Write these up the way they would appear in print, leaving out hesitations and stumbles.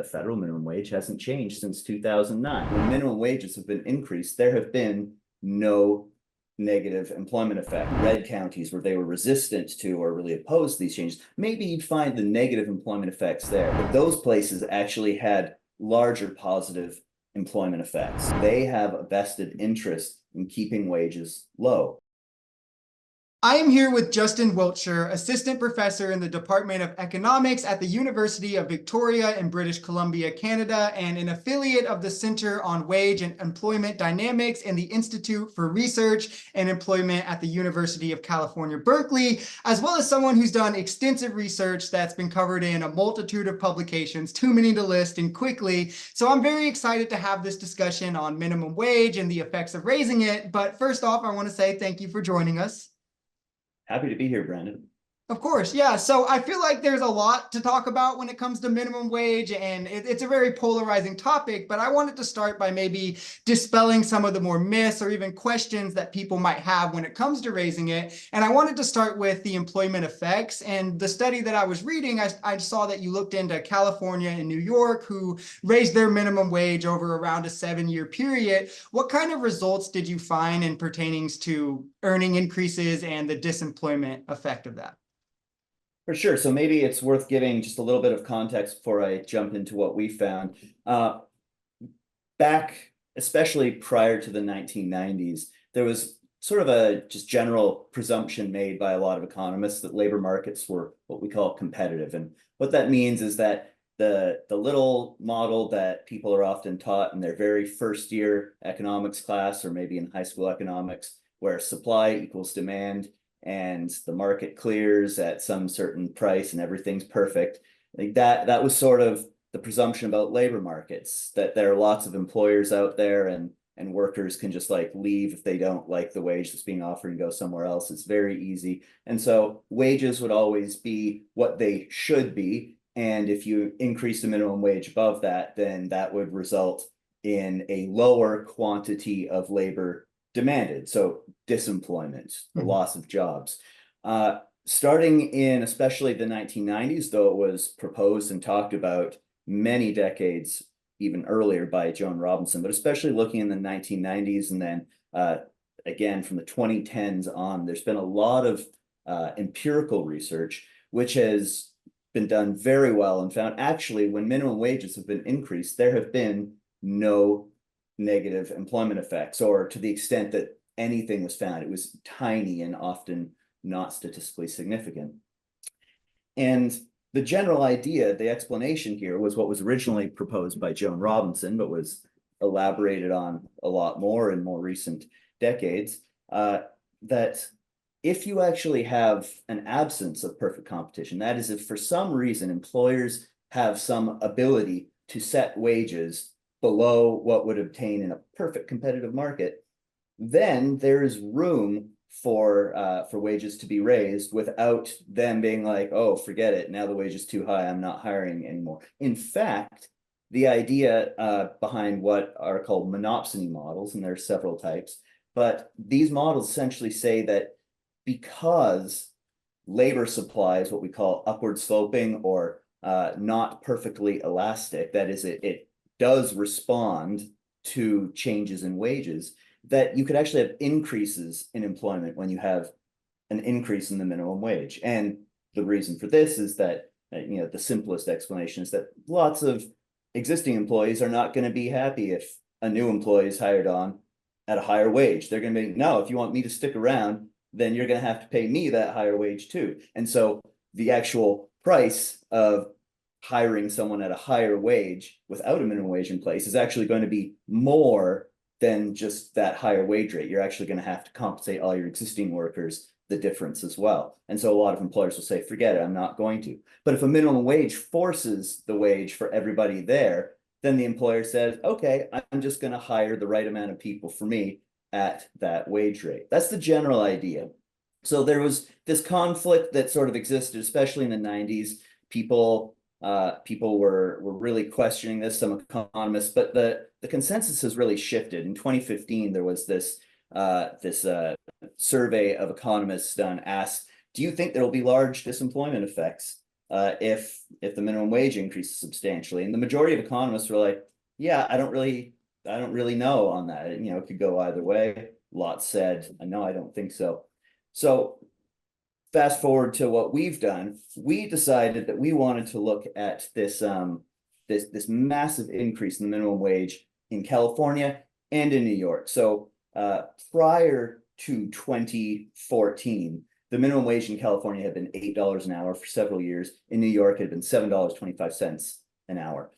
federal minimum wage hasn't changed since 2009. When minimum wages have been increased, there have been no negative employment effect. Red counties where they were resistant to or really opposed to these changes, maybe you'd find the negative employment effects there. But those places actually had larger positive employment effects. They have a vested interest in keeping wages low. I am here with Justin Wiltshire, assistant professor in the Department of Economics at the University of Victoria in British Columbia, Canada, and an affiliate of the Center on Wage and Employment Dynamics and the Institute for Research and Employment at the University of California, Berkeley, as well as someone who's done extensive research that's been covered in a multitude of publications, too many to list and quickly. So I'm very excited to have this discussion on minimum wage and the effects of raising it. But first off, I want to say thank you for joining us. Happy to be here, Brandon. Of course, yeah. So I feel like there's a lot to talk about when it comes to minimum wage, and it's a very polarizing topic, but I wanted to start by maybe dispelling some of the more myths or even questions that people might have when it comes to raising it. And I wanted to start with the employment effects. And the study that I was reading, I saw that you looked into California and New York, who raised their minimum wage over around a 7-year period. What kind of results did you find in pertaining to earning increases and the disemployment effect of that? For sure. So maybe it's worth giving just a little bit of context before I jump into what we found. Back, especially prior to the 1990s, there was sort of a just general presumption made by a lot of economists that labor markets were what we call competitive. And what that means is that the little model that people are often taught in their very first year economics class, or maybe in high school economics, where supply equals demand, and the market clears at some certain price and everything's perfect. Like that was sort of the presumption about labor markets, that there are lots of employers out there and workers can just like leave if they don't like the wage that's being offered and go somewhere else. It's very easy. And so wages would always be what they should be. And if you increase the minimum wage above that, then that would result in a lower quantity of labor demanded. So disemployment, the loss of jobs. Starting in especially the 1990s, though it was proposed and talked about many decades even earlier by Joan Robinson, but especially looking in the 1990s and then again from the 2010s on, there's been a lot of empirical research which has been done very well and found actually when minimum wages have been increased, there have been no negative employment effects, or to the extent that anything was found, it was tiny and often not statistically significant. And the general idea, the explanation here was what was originally proposed by Joan Robinson, but was elaborated on a lot more in more recent decades, that if you actually have an absence of perfect competition, that is, if for some reason employers have some ability to set wages below what would obtain in a perfect competitive market, then there is room for wages to be raised without them being like, oh, forget it, now the wage is too high, I'm not hiring anymore. In fact, the idea behind what are called monopsony models, and there are several types, but these models essentially say that because labor supply is what we call upward sloping or not perfectly elastic, that is, it does respond to changes in wages, that you could actually have increases in employment when you have an increase in the minimum wage. And the reason for this is that, the simplest explanation is that lots of existing employees are not going to be happy if a new employee is hired on at a higher wage. They're going to be, no, if you want me to stick around, then you're going to have to pay me that higher wage too. And so the actual price of hiring someone at a higher wage without a minimum wage in place is actually going to be more than just that higher wage rate. You're actually going to have to compensate all your existing workers the difference as well. And so a lot of employers will say, forget it, I'm not going to. But if a minimum wage forces the wage for everybody there, then the employer says, okay, I'm just going to hire the right amount of people for me at that wage rate. That's the general idea. So there was this conflict that sort of existed, especially in the 90s. People were really questioning this, some economists, but the consensus has really shifted. In 2015, there was this survey of economists done, asked, do you think there will be large disemployment effects if the minimum wage increases substantially. And the majority of economists were like, yeah, I don't really know on that. It could go either way. Lots said, no, I don't think so. So fast forward to what we've done, we decided that we wanted to look at this massive increase in the minimum wage in California and in New York. So prior to 2014, the minimum wage in California had been $8 an hour for several years. In New York, it had been $7.25 an hour.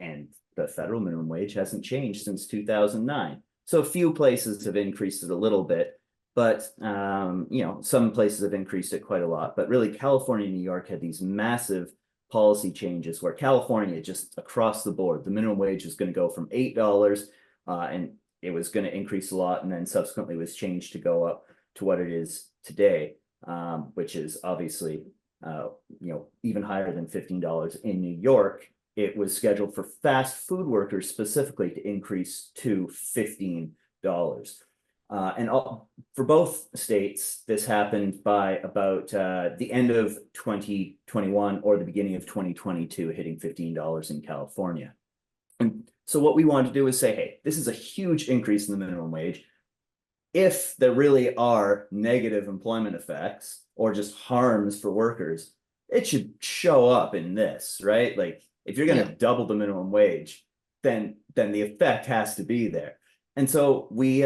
And the federal minimum wage hasn't changed since 2009. So a few places have increased it a little bit, but some places have increased it quite a lot. But really, California and New York had these massive policy changes where California, just across the board, the minimum wage is going to go from $8 and it was going to increase a lot, and then subsequently was changed to go up to what it is today, which is obviously even higher than $15. In New York, it was scheduled for fast food workers specifically to increase to $15. For both states, this happened by about the end of 2021 or the beginning of 2022, hitting $15 in California. And so what we wanted to do is say, hey, this is a huge increase in the minimum wage. If there really are negative employment effects or just harms for workers, it should show up in this, right? Like if you're going to double the minimum wage, then the effect has to be there. And so we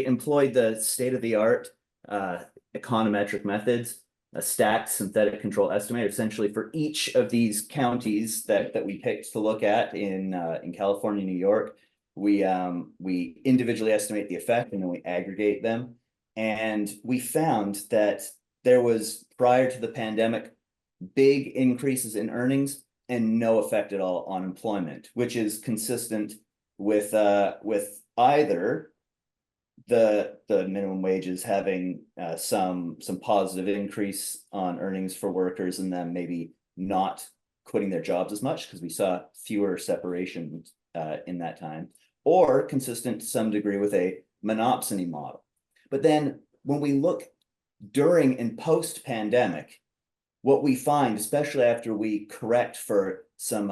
employed the state-of-the-art econometric methods, a stacked synthetic control estimator, essentially for each of these counties that we picked to look at in California, New York. We individually estimate the effect and then we aggregate them. And we found that there was, prior to the pandemic, big increases in earnings and no effect at all on employment, which is consistent with either the minimum wages having some positive increase on earnings for workers and then maybe not quitting their jobs as much because we saw fewer separations in that time, or consistent to some degree with a monopsony model. But then when we look during and post-pandemic, what we find, especially after we correct for some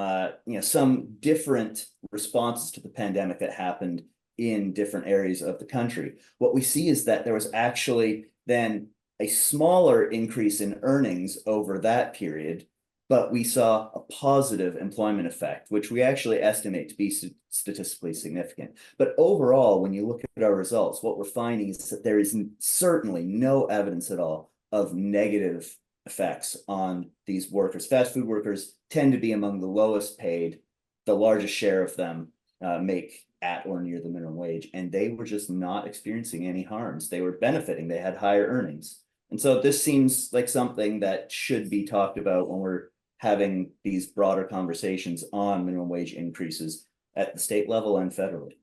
different responses to the pandemic that happened in different areas of the country, what we see is that there was actually then a smaller increase in earnings over that period, but we saw a positive employment effect, which we actually estimate to be statistically significant. But overall, when you look at our results, what we're finding is that there is certainly no evidence at all of negative effects on these workers. Fast food workers tend to be among the lowest paid. The largest share of them make at or near the minimum wage, and they were just not experiencing any harms. They were benefiting. They had higher earnings. And so this seems like something that should be talked about when we're having these broader conversations on minimum wage increases at the state level and federally.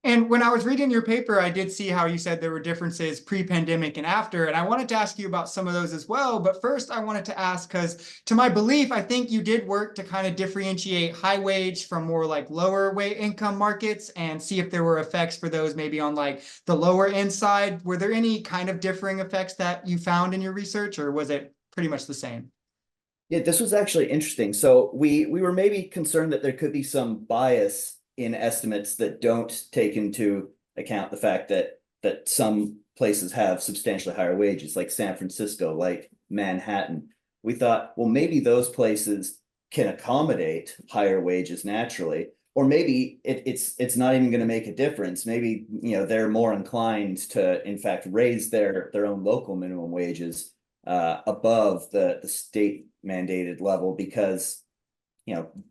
And when I was reading your paper, I did see how you said there were differences pre-pandemic and after, and I wanted to ask you about some of those as well. But first, I wanted to ask, because to my belief, I think you did work to kind of differentiate high wage from more like lower wage income markets and see if there were effects for those maybe on like the lower end side. Were there any kind of differing effects that you found in your research, or was it pretty much the same? Yeah, this was actually interesting. So we were maybe concerned that there could be some bias in estimates that don't take into account the fact that some places have substantially higher wages, like San Francisco, like Manhattan. We thought, well, maybe those places can accommodate higher wages naturally, or maybe it's not even going to make a difference. Maybe they're more inclined to, in fact, raise their own local minimum wages above the state mandated level because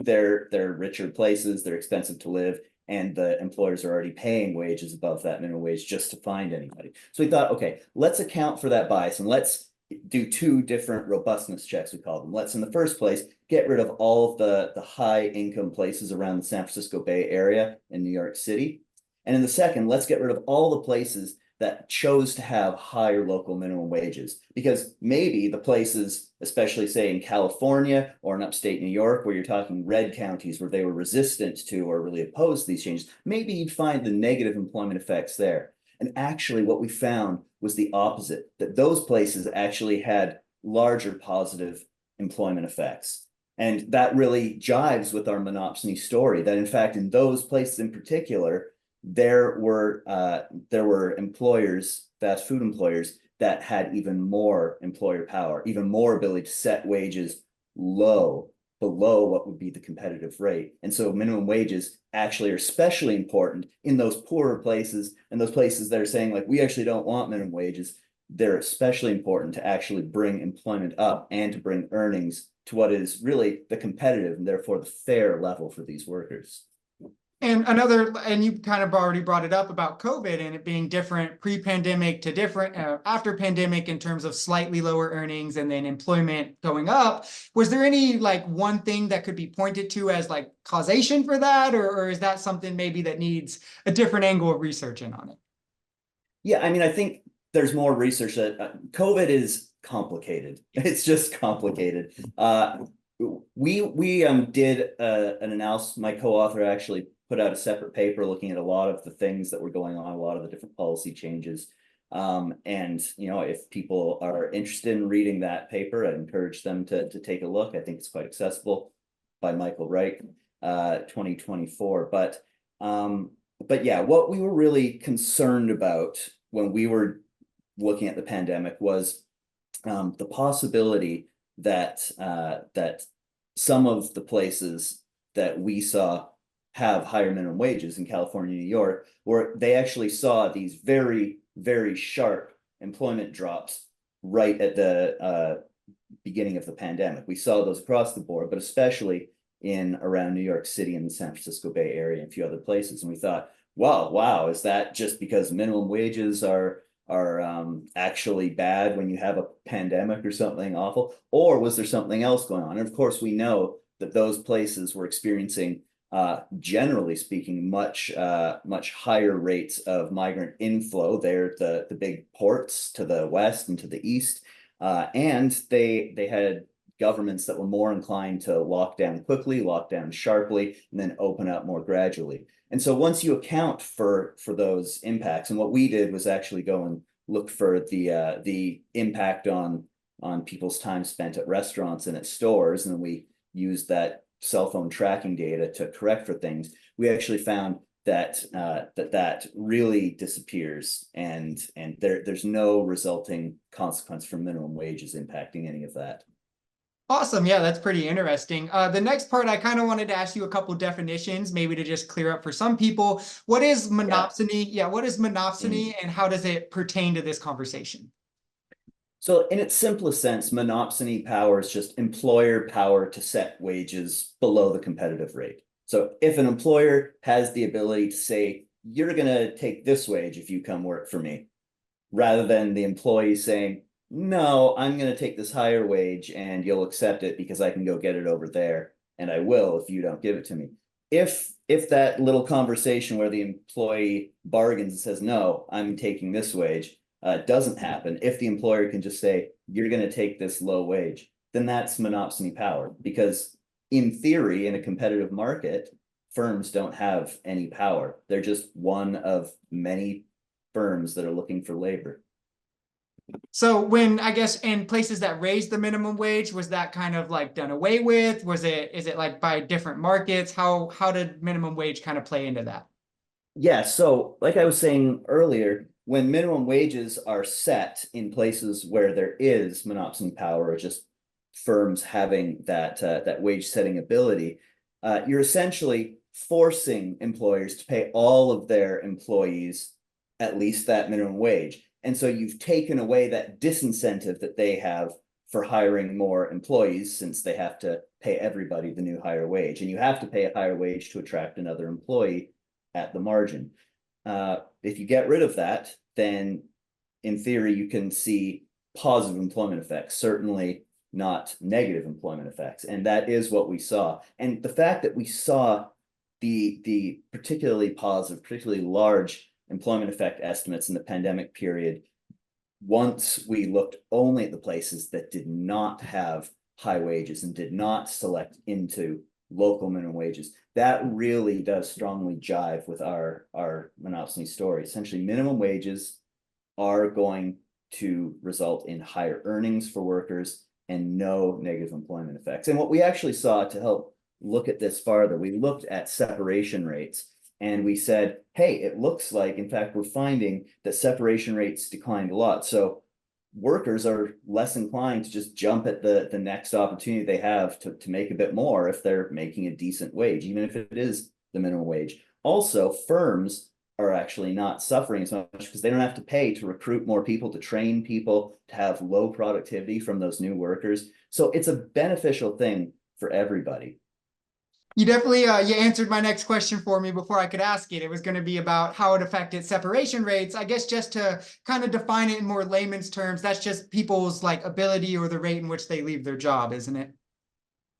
they're richer places, they're expensive to live, and the employers are already paying wages above that minimum wage just to find anybody. So we thought, okay, let's account for that bias and let's do two different robustness checks, we call them. Let's, in the first place, get rid of all of the high income places around the San Francisco Bay Area and New York City. And in the second, let's get rid of all the places that chose to have higher local minimum wages, because maybe the places, especially say in California or in upstate New York, where you're talking red counties where they were resistant to or really opposed to these changes, maybe you'd find the negative employment effects there. And actually what we found was the opposite, that those places actually had larger positive employment effects. And that really jives with our monopsony story, that in fact, in those places in particular, there were employers, fast food employers, that had even more employer power, even more ability to set wages below what would be the competitive rate. And so minimum wages actually are especially important in those poorer places, and those places that are saying like, we actually don't want minimum wages. They're especially important to actually bring employment up and to bring earnings to what is really the competitive and therefore the fair level for these workers. And you kind of already brought it up about COVID and it being different pre-pandemic to different after pandemic in terms of slightly lower earnings and then employment going up. Was there any like one thing that could be pointed to as like causation for that, or is that something maybe that needs a different angle of researching on it? Yeah, I mean, I think there's more research that COVID is complicated. It's just complicated. We did an analysis. My co-author actually put out a separate paper looking at a lot of the things that were going on, a lot of the different policy changes. And if people are interested in reading that paper, I'd encourage them to take a look. I think it's quite accessible, by Michael Reich, 2024. But yeah, what we were really concerned about when we were looking at the pandemic was the possibility that some of the places that we saw have higher minimum wages in California, New York, where they actually saw these very, very sharp employment drops right at the beginning of the pandemic. We saw those across the board, but especially in around New York City and the San Francisco Bay Area and a few other places. And we thought, wow, is that just because minimum wages are actually bad when you have a pandemic or something awful, or was there something else going on? And of course, we know that those places were experiencing, generally speaking, much higher rates of migrant inflow. They're the big ports to the west and to the east, and they had governments that were more inclined to lock down quickly, lock down sharply, and then open up more gradually. And so once you account for those impacts, and what we did was actually go and look for the impact on people's time spent at restaurants and at stores, and then we used that cell phone tracking data to correct for things. We actually found that that really disappears, and there's no resulting consequence from minimum wages impacting any of that. Awesome. Yeah, that's pretty interesting. The next part, I kind of wanted to ask you a couple definitions, maybe to just clear up for some people. What is monopsony? Yeah, what is monopsony and how does it pertain to this conversation? So in its simplest sense, monopsony power is just employer power to set wages below the competitive rate. So if an employer has the ability to say, you're going to take this wage if you come work for me, rather than the employee saying, no, I'm going to take this higher wage and you'll accept it because I can go get it over there, and I will if you don't give it to me. If that little conversation where the employee bargains and says, no, I'm taking this wage, doesn't happen, if the employer can just say, you're going to take this low wage, then that's monopsony power. Because in theory, in a competitive market, firms don't have any power. They're just one of many firms that are looking for labor. So when, I guess, in places that raised the minimum wage, was that kind of like done away with? Is it like by different markets? How did minimum wage kind of play into that? Yeah, so like I was saying earlier, when minimum wages are set in places where there is monopsony power or just firms having that wage setting ability, you're essentially forcing employers to pay all of their employees at least that minimum wage. And so you've taken away that disincentive that they have for hiring more employees, since they have to pay everybody the new higher wage. And you have to pay a higher wage to attract another employee at the margin. If you get rid of that, then in theory, you can see positive employment effects, certainly not negative employment effects. And that is what we saw. And the fact that we saw the particularly positive, particularly large employment effect estimates in the pandemic period, once we looked only at the places that did not have high wages and did not select into local minimum wages. That really does strongly jive with our monopsony story. Essentially, minimum wages are going to result in higher earnings for workers and no negative employment effects. And what we actually saw to help look at this farther, we looked at separation rates and we said, hey, it looks like, in fact, we're finding that separation rates declined a lot. So workers are less inclined to just jump at the next opportunity they have to make a bit more if they're making a decent wage, even if it is the minimum wage. Also, firms are actually not suffering so much because they don't have to pay to recruit more people, to train people, to have low productivity from those new workers. So it's a beneficial thing for everybody. You definitely you answered my next question for me before I could ask it. It was going to be about how it affected separation rates. I guess just to kind of define it in more layman's terms, that's just people's like ability or the rate in which they leave their job, isn't it?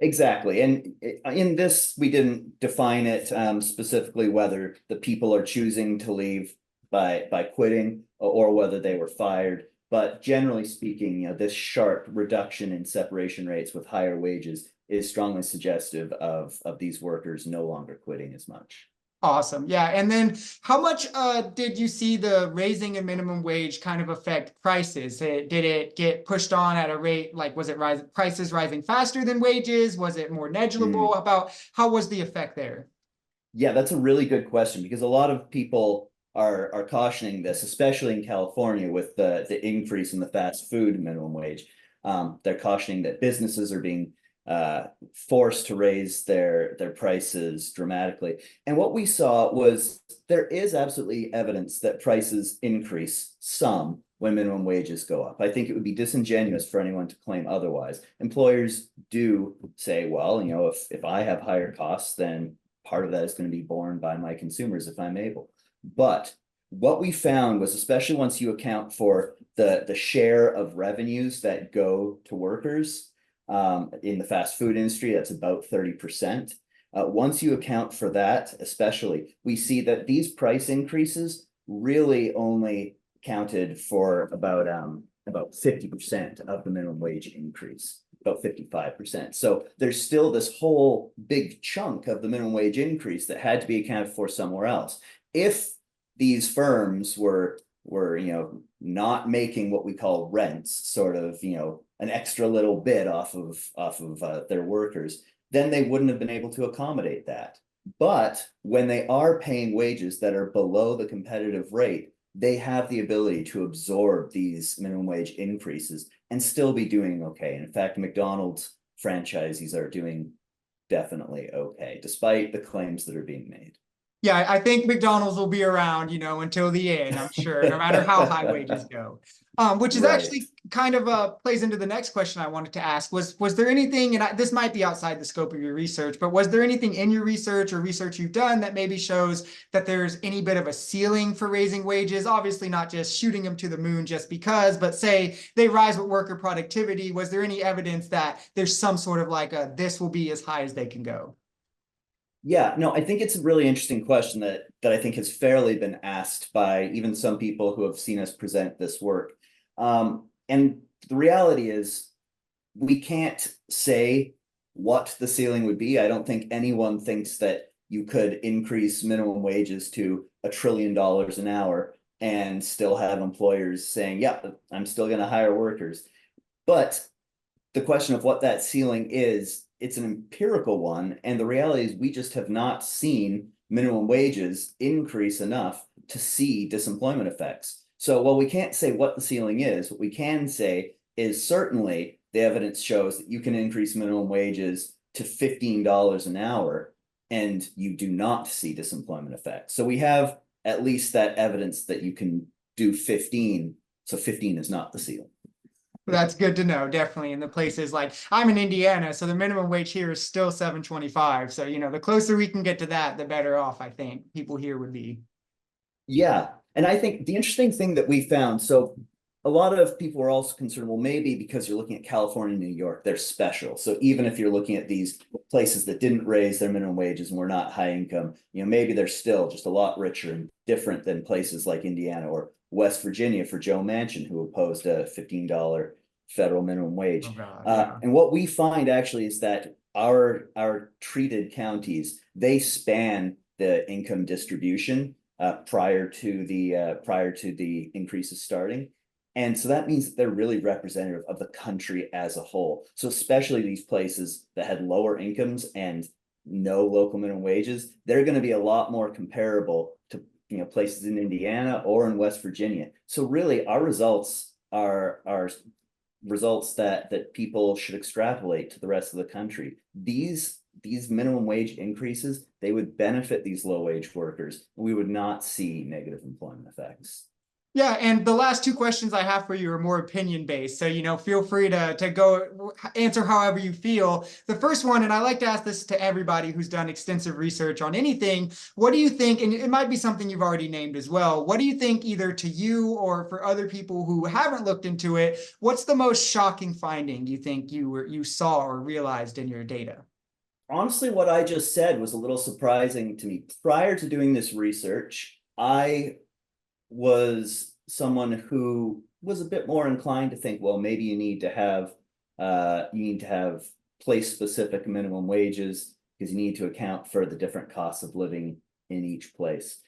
Exactly. And in this, we didn't define it specifically whether the people are choosing to leave by quitting or whether they were fired. But generally speaking, this sharp reduction in separation rates with higher wages is strongly suggestive of these workers no longer quitting as much. Awesome. Yeah. And then how much did you see the raising in minimum wage kind of affect prices? Did it get pushed on at a rate, like was it prices rising faster than wages? Was it more negligible? About how was the effect there? Yeah, that's a really good question because a lot of people are cautioning this, especially in California with the increase in the fast food minimum wage. They're cautioning that businesses are being forced to raise their prices dramatically. And what we saw was there is absolutely evidence that prices increase some when minimum wages go up. I think it would be disingenuous for anyone to claim otherwise. Employers do say, well, if I have higher costs, then part of that is going to be borne by my consumers if I'm able. But what we found was, especially once you account for the share of revenues that go to workers, in the fast food industry, that's about 30%. Once you account for that, especially, we see that these price increases really only counted for about 50% of the minimum wage increase, about 55%. So there's still this whole big chunk of the minimum wage increase that had to be accounted for somewhere else. If these firms were not making what we call rents, sort of, an extra little bit off of their workers, then they wouldn't have been able to accommodate that. But when they are paying wages that are below the competitive rate, they have the ability to absorb these minimum wage increases and still be doing okay. And in fact, McDonald's franchisees are doing definitely okay, despite the claims that are being made. Yeah, I think McDonald's will be around, until the end, I'm sure, no matter how high wages go. Which is Right. actually kind of plays into the next question I wanted to ask. Was there anything, and this might be outside the scope of your research, but was there anything in your research or research you've done that maybe shows that there's any bit of a ceiling for raising wages? Obviously not just shooting them to the moon just because, but say they rise with worker productivity. Was there any evidence that there's some sort of like this will be as high as they can go? Yeah, no, I think it's a really interesting question that I think has fairly been asked by even some people who have seen us present this work. And the reality is we can't say what the ceiling would be. I don't think anyone thinks that you could increase minimum wages to $1 trillion an hour and still have employers saying, yeah, I'm still going to hire workers. But the question of what that ceiling is, it's an empirical one. And the reality is we just have not seen minimum wages increase enough to see disemployment effects. So while we can't say what the ceiling is, what we can say is certainly the evidence shows that you can increase minimum wages to $15 an hour and you do not see disemployment effects. So we have at least that evidence that you can do 15. So 15 is not the ceiling. That's good to know, definitely. In the places like I'm in Indiana, so the minimum wage here is still $7.25. So, the closer we can get to that, the better off I think people here would be. Yeah. And I think the interesting thing that we found, so a lot of people are also concerned, well, maybe because you're looking at California, New York, they're special. So even if you're looking at these places that didn't raise their minimum wages and were not high income, maybe they're still just a lot richer and different than places like Indiana or West Virginia for Joe Manchin, who opposed a $15 federal minimum wage. Oh God, yeah. And what we find actually is that our treated counties, they span the income distribution prior to the increases starting. And so that means that they're really representative of the country as a whole. So especially these places that had lower incomes and no local minimum wages, they're going to be a lot more comparable to places in Indiana or in West Virginia. So really our results are results that people should extrapolate to the rest of the country. These minimum wage increases, they would benefit these low wage workers. We would not see negative employment effects. Yeah, and the last two questions I have for you are more opinion based. So, feel free to go answer however you feel. The first one, and I like to ask this to everybody who's done extensive research on anything, what do you think, and it might be something you've already named as well, what do you think either to you or for other people who haven't looked into it, what's the most shocking finding you think you saw or realized in your data? Honestly, what I just said was a little surprising to me. Prior to doing this research, I was someone who was a bit more inclined to think, well, maybe you need to have place specific minimum wages because you need to account for the different costs of living in each place.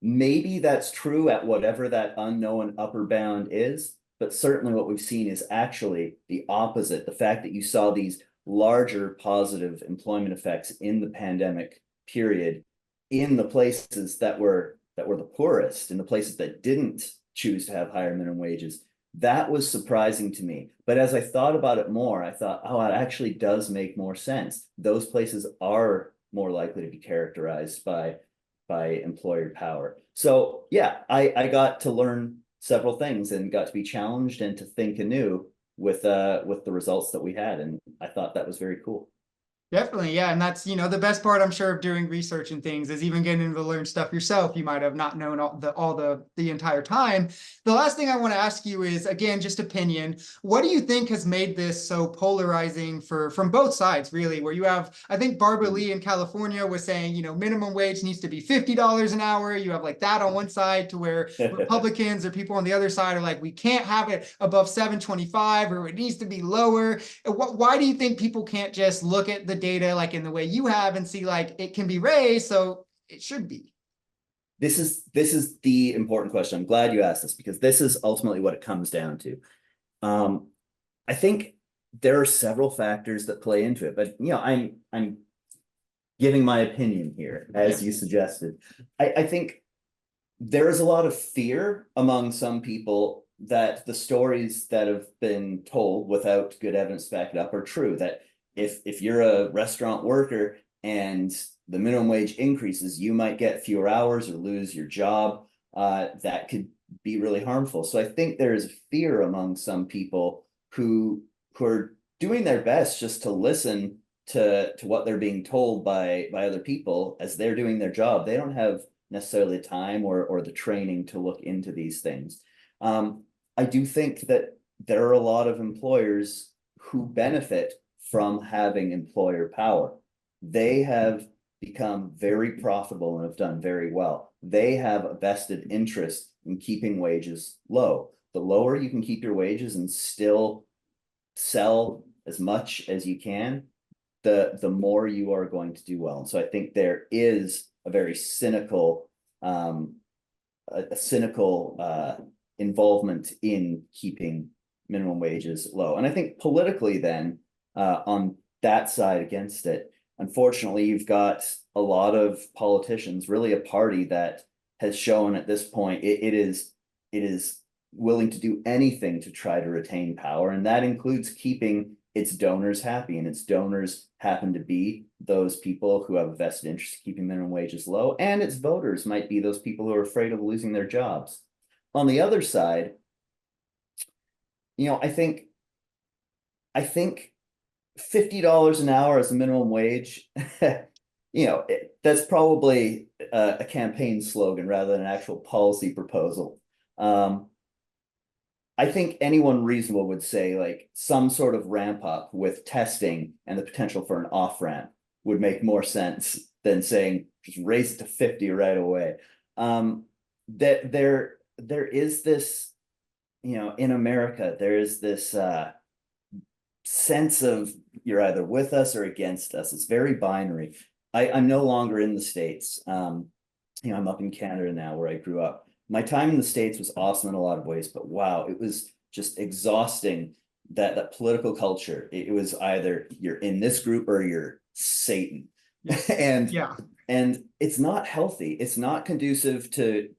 Maybe that's true at whatever that unknown upper bound is, but certainly what we've seen is actually the opposite. The fact that you saw these larger positive employment effects in the pandemic period in the places that were the poorest, in the places that didn't choose to have higher minimum wages, that was surprising to me. But as I thought about it more, I thought, oh, it actually does make more sense. Those places are more likely to be characterized by employer power. So yeah, I got to learn several things and got to be challenged and to think anew with the results that we had. And I thought that was very cool. Definitely, yeah, and that's the best part I'm sure of doing research and things is even getting to learn stuff yourself you might have not known all the entire time. The last thing I want to ask you is again just opinion. What do you think has made this so polarizing from both sides really? Where you have I think Barbara Lee in California was saying minimum wage needs to be $50 an hour. You have like that on one side to where Republicans or people on the other side are like we can't have it above 725 or it needs to be lower. Why do you think people can't just look at the data like in the way you have and see like it can be raised, so it should be? This is the important question. I'm glad you asked this because this is ultimately what it comes down to. I think there are several factors that play into it, but I'm giving my opinion here, as you suggested. I think there is a lot of fear among some people that the stories that have been told without good evidence to back it up are true, that if you're a restaurant worker and the minimum wage increases, you might get fewer hours or lose your job. That could be really harmful. So I think there is fear among some people who are doing their best just to listen to what they're being told by other people as they're doing their job. They don't have necessarily the time or the training to look into these things. I do think that there are a lot of employers who benefit from having employer power. They have become very profitable and have done very well. They have a vested interest in keeping wages low. The lower you can keep your wages and still sell as much as you can, the more you are going to do well. And so I think there is a very cynical involvement in keeping minimum wages low. And I think politically then, on that side against it, unfortunately, you've got a lot of politicians, really a party that has shown at this point it is willing to do anything to try to retain power. And that includes keeping its donors happy. And its donors happen to be those people who have a vested interest in keeping minimum wages low. And its voters might be those people who are afraid of losing their jobs. On the other side, I think $50 an hour as a minimum wage, that's probably a campaign slogan rather than an actual policy proposal. I think anyone reasonable would say like some sort of ramp up with testing and the potential for an off ramp would make more sense than saying just raise it to 50 right away. That there is this, in America, there is this sense of you're either with us or against us. It's very binary. I'm no longer in the States. I'm up in Canada now where I grew up. My time in the States was awesome in a lot of ways, but wow, it was just exhausting, that political culture. It was either you're in this group or you're Satan. Yeah. and Yeah. and it's not healthy. It's not conducive to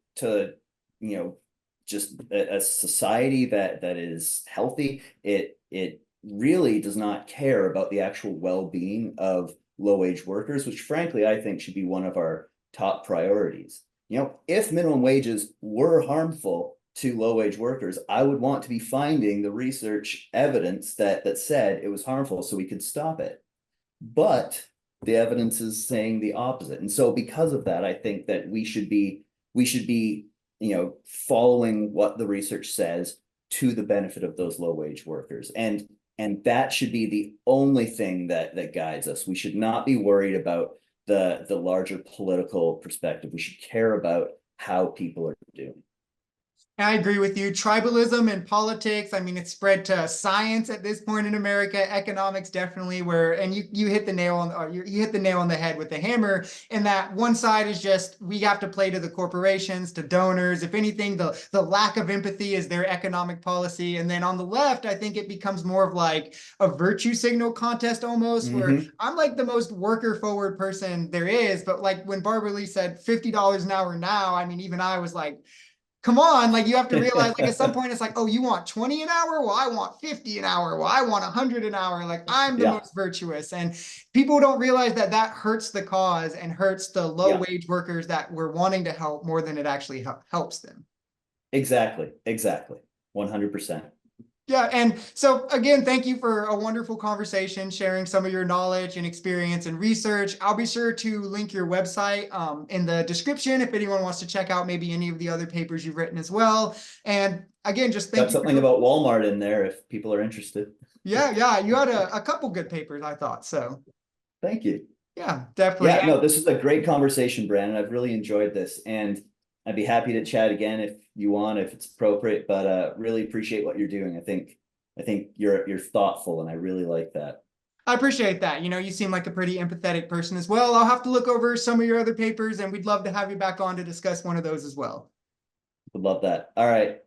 just a society that is healthy. It really does not care about the actual well-being of low-wage workers, which frankly I think should be one of our top priorities. If minimum wages were harmful to low-wage workers, I would want to be finding the research evidence that said it was harmful so we could stop it. But the evidence is saying the opposite. And so because of that, I think that we should be following what the research says to the benefit of those low-wage workers. And that should be the only thing that guides us. We should not be worried about the larger political perspective. We should care about how people are doing. I agree with you. Tribalism and politics, I mean, it's spread to science at this point in America. Economics definitely, and you hit the nail on, or you hit the nail on the head with the hammer, in that one side is just, we have to play to the corporations, to donors. If anything, the lack of empathy is their economic policy. And then on the left, I think it becomes more of like a virtue signal contest almost, where I'm like the most worker forward person there is. But like when Barbara Lee said $50 an hour now, I mean, even I was like, come on, like you have to realize, like at some point it's like, oh, you want 20 an hour? Well, I want 50 an hour. Well, I want 100 an hour. Like I'm the most virtuous. And people don't realize that hurts the cause and hurts the low wage workers that we're wanting to help more than it actually helps them. Exactly. 100%. Yeah. And so again, thank you for a wonderful conversation, sharing some of your knowledge and experience and research. I'll be sure to link your website in the description if anyone wants to check out maybe any of the other papers you've written as well. And again, just thank you. Got something about Walmart in there if people are interested. Yeah. You had a couple good papers, I thought. So thank you. Yeah, definitely. Yeah, no, this is a great conversation, Brandon. I've really enjoyed this, and I'd be happy to chat again if you want, if it's appropriate, but really appreciate what you're doing. I think you're thoughtful, and I really like that. I appreciate that. You seem like a pretty empathetic person as well. I'll have to look over some of your other papers, and we'd love to have you back on to discuss one of those as well. Would love that. All right.